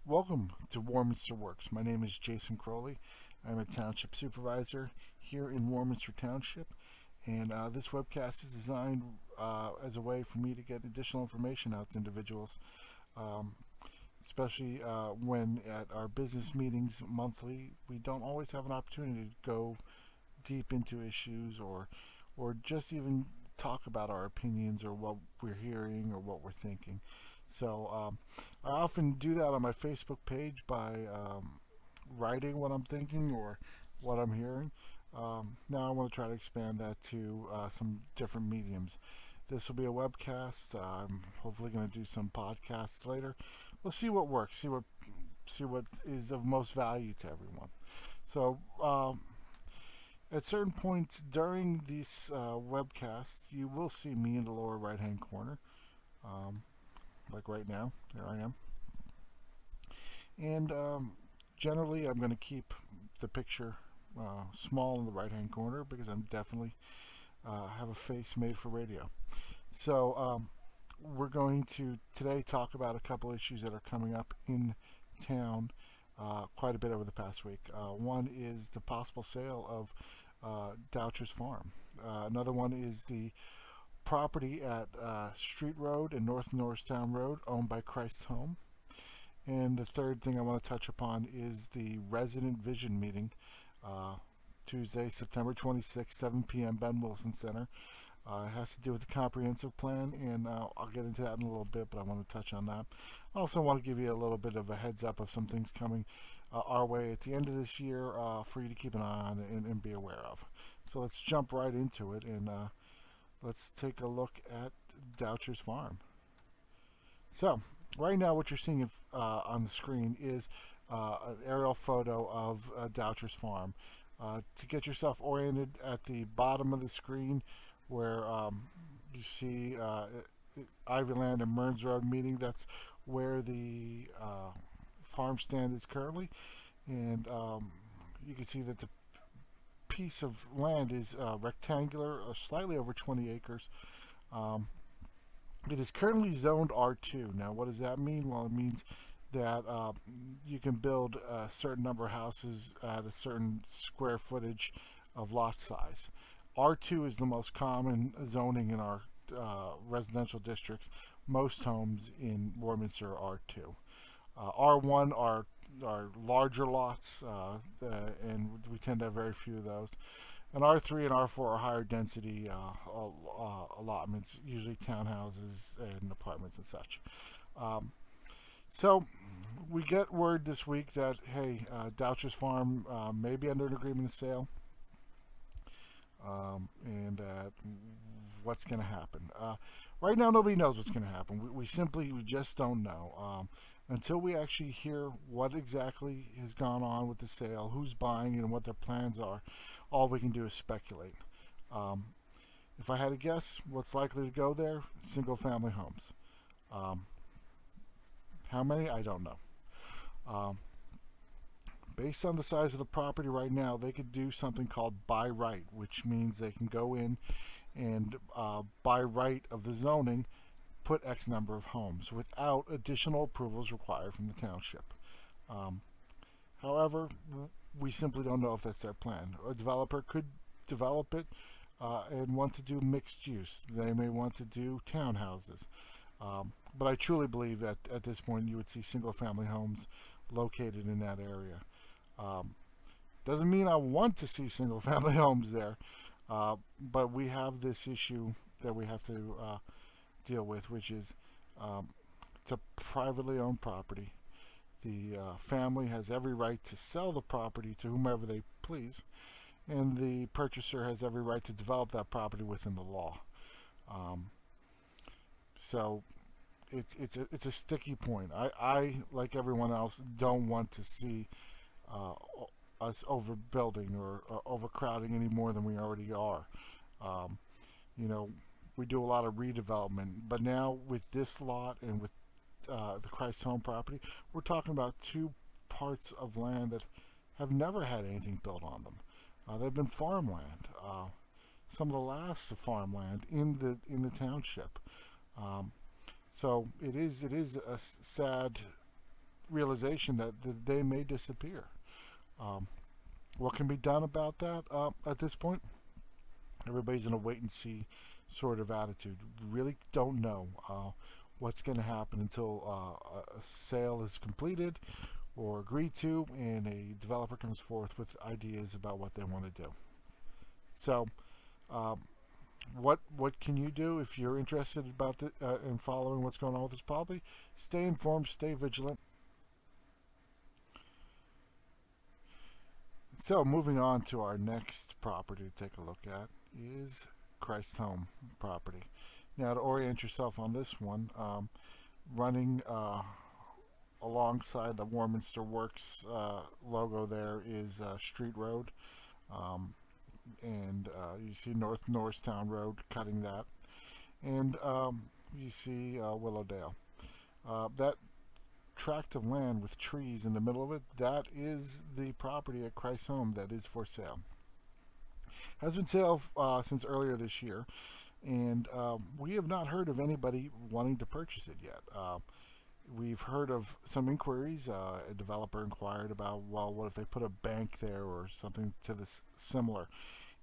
Welcome to Warminster WORKS. My name is Jason Croley. I'm a township supervisor here in Warminster Township, and this webcast is designed as a way for me to get additional information out to individuals, um, especially when at our business meetings monthly, we don't always have an opportunity to go deep into issues or just even talk about our opinions or what we're hearing or what we're thinking. So I often do that on my Facebook page by writing what I'm thinking or what I'm hearing. Now I want to try to expand that to some different mediums. This will be a webcast. I'm hopefully going to do some podcasts later. We'll see what works. See what is of most value to everyone. So at certain points during these webcasts, you will see me in the lower right-hand corner. Um, like right now, there I am. And generally, I'm going to keep the picture small in the right-hand corner because I'm definitely have a face made for radio. So we're going to today talk about a couple issues that are coming up in town quite a bit over the past week. One is the possible sale of Doucher's Farm. Another one is the property at Street Road and North Norristown Road owned by Christ's Home. And the third thing I want to touch upon is the resident vision meeting, Tuesday, September 26th, 7 p.m., Ben Wilson Center. It has to do with the comprehensive plan, and I'll get into that in a little bit, but I want to touch on that. I also want to give you a little bit of a heads up of some things coming our way at the end of this year for you to keep an eye on and be aware of. So let's jump right into it, and let's take a look at Doucher's Farm. So right now what you're seeing on the screen is an aerial photo of Doucher's Farm. To get yourself oriented, at the bottom of the screen where you see Ivyland and Mearns Road meeting, that's where the farm stand is currently. And you can see that the piece of land is rectangular, slightly over 20 acres. It is currently zoned R2. Now, what does that mean? Well, it means that you can build a certain number of houses at a certain square footage of lot size. R2 is the most common zoning in our residential districts. Most homes in Warminster are R2. R1 are larger lots, and we tend to have very few of those. And R3 and R4 are higher density allotments, usually townhouses and apartments and such. So we get word this week that, hey, Doucher's Farm may be under an agreement of sale, and what's going to happen. Right now, nobody knows what's going to happen. We just don't know. Until we actually hear what exactly has gone on with the sale, who's buying it, and what their plans are, all we can do is speculate. If I had to guess, what's likely to go there? Single-family homes. How many? I don't know. Based on the size of the property right now, they could do something called by right, which means they can go in and by right of the zoning, put X number of homes without additional approvals required from the township. However, we simply don't know if that's their plan. A developer could develop it and want to do mixed use. They may want to do townhouses. But I truly believe that at this point you would see single family homes located in that area. Doesn't mean I want to see single family homes there, but we have this issue that we have to deal with, which is it's a privately owned property. The family has every right to sell the property to whomever they please, and the purchaser has every right to develop that property within the law. So it's a sticky point. I like everyone else don't want to see us overbuilding or overcrowding any more than we already are. You know, we do a lot of redevelopment, but now with this lot and with the Christ Home property, we're talking about two parts of land that have never had anything built on them. They've been farmland. Some of the last farmland in the township. So it is a sad realization that they may disappear. Um, what can be done about that at this point? Everybody's in a wait and see sort of attitude. We really don't know what's going to happen until a sale is completed or agreed to, and a developer comes forth with ideas about what they want to do. So, um, what can you do if you're interested about in following what's going on with this property? Stay informed, stay vigilant. So, moving on to our next property to take a look at is Christ Home property. Now, to orient yourself on this one, running alongside the Warminster WORKS logo there is Street Road, um, and you see North Norristown Road cutting that, and you see Willowdale. That tract of land with trees in the middle of it, that is the property at Christ Home that is for sale. Has been sale since earlier this year, and we have not heard of anybody wanting to purchase it yet. We've heard of some inquiries. A developer inquired about, well, what if they put a bank there or something to this similar,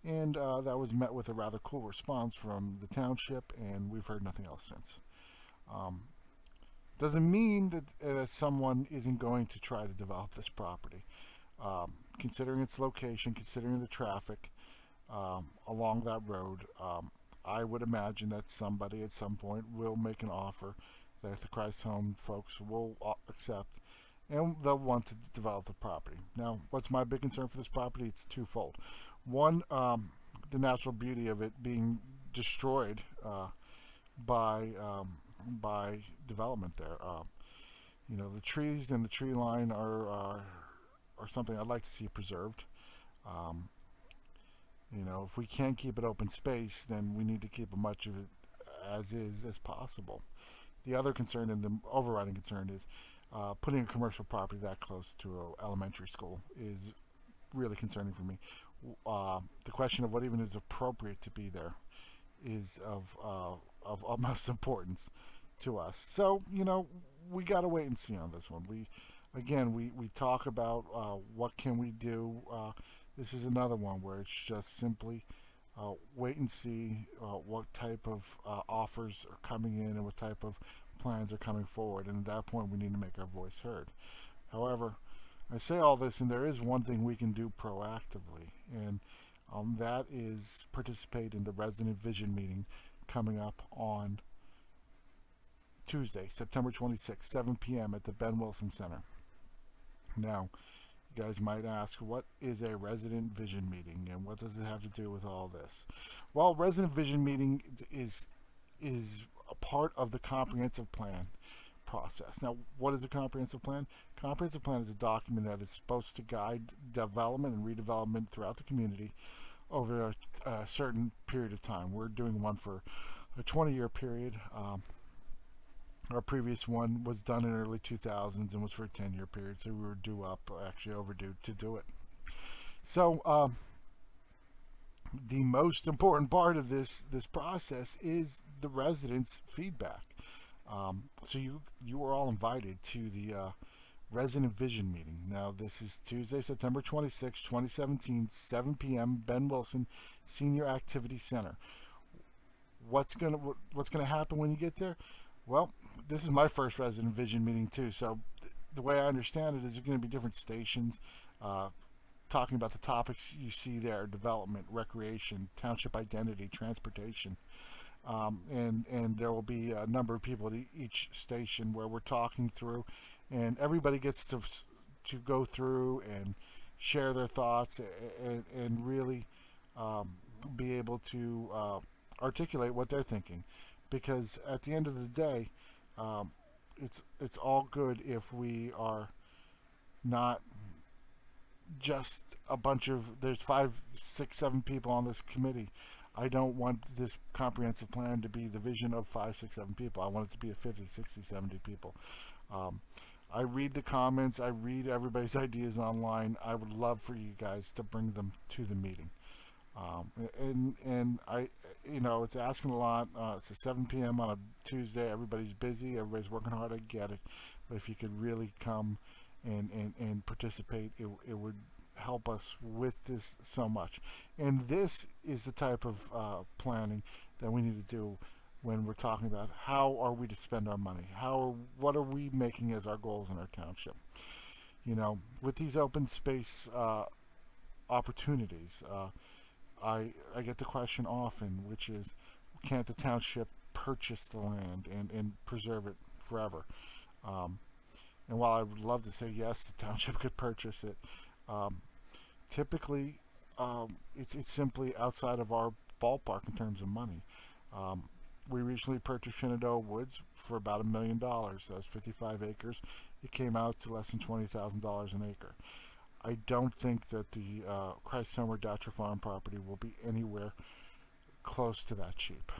and that was met with a rather cool response from the township, and we've heard nothing else since. Um, doesn't mean that someone isn't going to try to develop this property. Considering its location, considering the traffic along that road, I would imagine that somebody at some point will make an offer that the Christ Home folks will accept, and they'll want to develop the property. Now, what's my big concern for this property? It's twofold. One, the natural beauty of it being destroyed by development there. The trees and the tree line are something I'd like to see preserved. Um, if we can't keep it open space, then we need to keep as much of it as is as possible. The other concern, and the overriding concern, is putting a commercial property that close to an elementary school is really concerning for me. The question of what even is appropriate to be there is of utmost importance to us. So, we got to wait and see on this one. We talk about what can we do. This is another one where it's just simply wait and see what type of offers are coming in and what type of plans are coming forward. And at that point, we need to make our voice heard. However, I say all this, and there is one thing we can do proactively, and that is participate in the resident vision meeting coming up on Tuesday, September 26th, 7 p.m. at the Ben Wilson Center. Now, you guys might ask, what is a resident vision meeting, and what does it have to do with all this? Well, resident vision meeting is a part of the comprehensive plan process. Now, what is a comprehensive plan? Comprehensive plan is a document that is supposed to guide development and redevelopment throughout the community over a certain period of time. We're doing one for a 20-year period. Our previous one was done in early 2000s and was for a 10-year period, so we were overdue to do it. So the most important part of this process is the residents' feedback. So you are all invited to the resident vision meeting. Now, this is Tuesday, September 26, 2017, 7 p.m. Ben Wilson Senior Activity Center. What's gonna happen when you get there? Well, this is my first resident vision meeting too, so the way I understand it is there's going to be different stations talking about the topics you see there: development, recreation, township identity, transportation, and there will be a number of people at each station where we're talking through, and everybody gets to go through and share their thoughts and really be able to articulate what they're thinking. Because at the end of the day, it's all good if we are not just a bunch of, there's 5, 6, 7 people on this committee. I don't want this comprehensive plan to be the vision of 5, 6, 7 people. I want it to be a 50, 60, 70 people. I read the comments. I read everybody's ideas online. I would love for you guys to bring them to the meeting. And I, it's asking a lot. It's a 7 p.m. on a Tuesday. Everybody's busy. Everybody's working hard. I get it, but if you could really come and participate, it would help us with this so much. And this is the type of planning that we need to do when we're talking about how are we to spend our money. What are we making as our goals in our township? With these open space opportunities. I get the question often, which is, can't the township purchase the land and preserve it forever? Um, and while I would love to say yes, the township could purchase it, um, typically it's simply outside of our ballpark in terms of money. Um, we recently purchased Shenandoah Woods for about $1 million. That was 55 acres. It came out to less than $20,000 an acre. I don't think that the Christ Homer Datcher Farm property will be anywhere close to that cheap.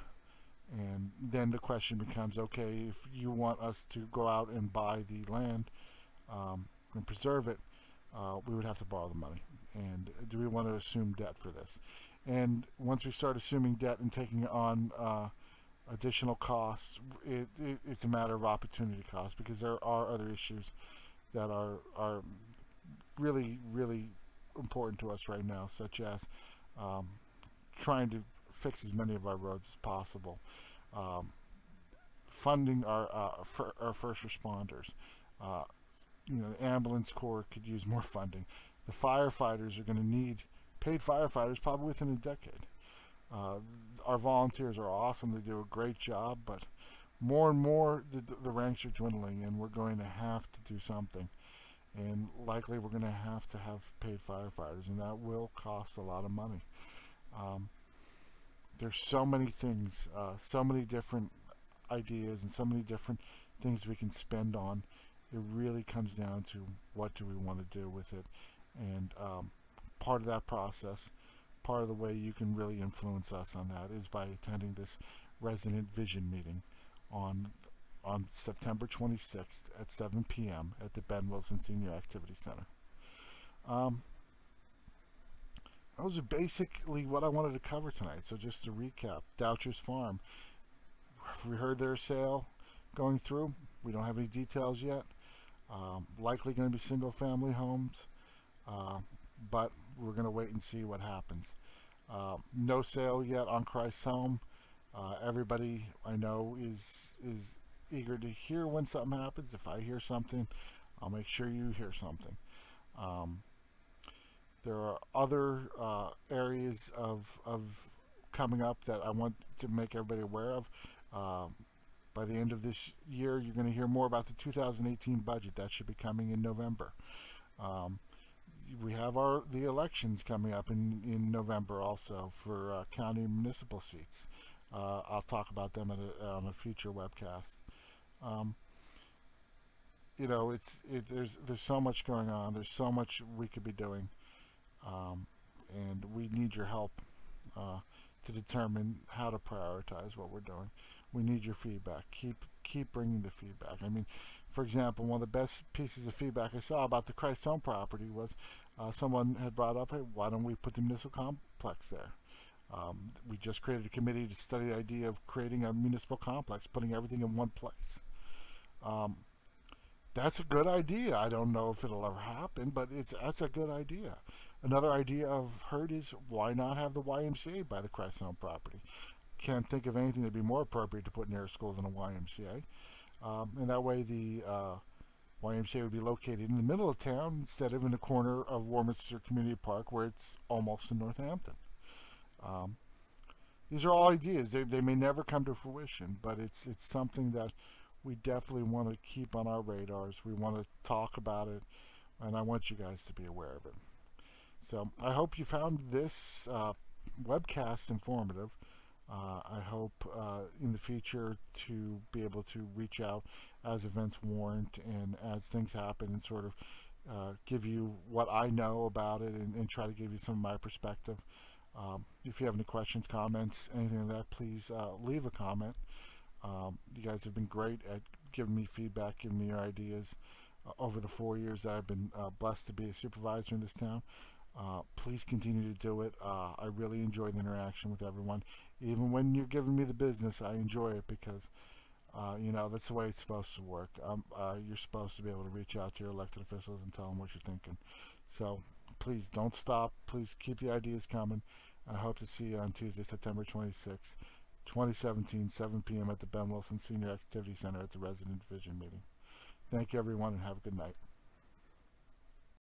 And then the question becomes, okay, if you want us to go out and buy the land and preserve it, we would have to borrow the money. And do we want to assume debt for this? And once we start assuming debt and taking on additional costs, it's a matter of opportunity cost, because there are other issues that are really, really important to us right now, such as um, trying to fix as many of our roads as possible, um, funding our first responders. Uh, the ambulance corps could use more funding. The firefighters are going to need paid firefighters probably within a decade. Uh, our volunteers are awesome; they do a great job, but more and more the ranks are dwindling, and we're going to have to do something. And likely we're going to have paid firefighters, and that will cost a lot of money. Um, there's so many things, so many different ideas, and so many different things we can spend on. It really comes down to what do we want to do with it, and part of that process, part of the way you can really influence us on that is by attending this resident vision meeting on September 26th at 7 p.m. at the Ben Wilson Senior Activity Center. Um, that was basically what I wanted to cover tonight. So just to recap, Doucher's Farm. We heard their sale going through. We don't have any details yet. Likely going to be single-family homes, uh, but we're going to wait and see what happens. No sale yet on Christ's Home. Everybody I know is eager to hear when something happens. If I hear something, I'll make sure you hear something. Um, there are other areas of coming up that I want to make everybody aware of. By the end of this year, you're going to hear more about the 2018 budget. That should be coming in November. Um, we have the elections coming up in November also for county and municipal seats. I'll talk about them on a future webcast. Um, there's so much going on. There's so much we could be doing, um, and we need your help to determine how to prioritize what we're doing. We need your feedback. Keep bringing the feedback. I mean, for example, one of the best pieces of feedback I saw about the Christ Home property was someone had brought up, hey, why don't we put the municipal complex there? We just created a committee to study the idea of creating a municipal complex, putting everything in one place. Um, that's a good idea. I don't know if it'll ever happen, but that's a good idea. Another idea I've heard is, why not have the YMCA by the Christ Home property? Can't think of anything that'd be more appropriate to put near a school than a YMCA. And that way the YMCA would be located in the middle of town instead of in the corner of Warminster Community Park, where it's almost in Northampton. Um, these are all ideas. They may never come to fruition, but it's something that we definitely want to keep on our radars. We want to talk about it, and I want you guys to be aware of it. So I hope you found this webcast informative. I hope in the future to be able to reach out as events warrant and as things happen, and sort of give you what I know about it, and try to give you some of my perspective. If you have any questions, comments, anything like that, please leave a comment. You guys have been great at giving me feedback, giving me your ideas over the 4 years that I've been blessed to be a supervisor in this town. Please continue to do it. I really enjoy the interaction with everyone. Even when you're giving me the business, I enjoy it because that's the way it's supposed to work. You're supposed to be able to reach out to your elected officials and tell them what you're thinking. So please don't stop. Please keep the ideas coming. I hope to see you on Tuesday, September 26th, 2017, 7 p.m. at the Ben Wilson Senior Activity Center at the Resident Division meeting. Thank you, everyone, and have a good night.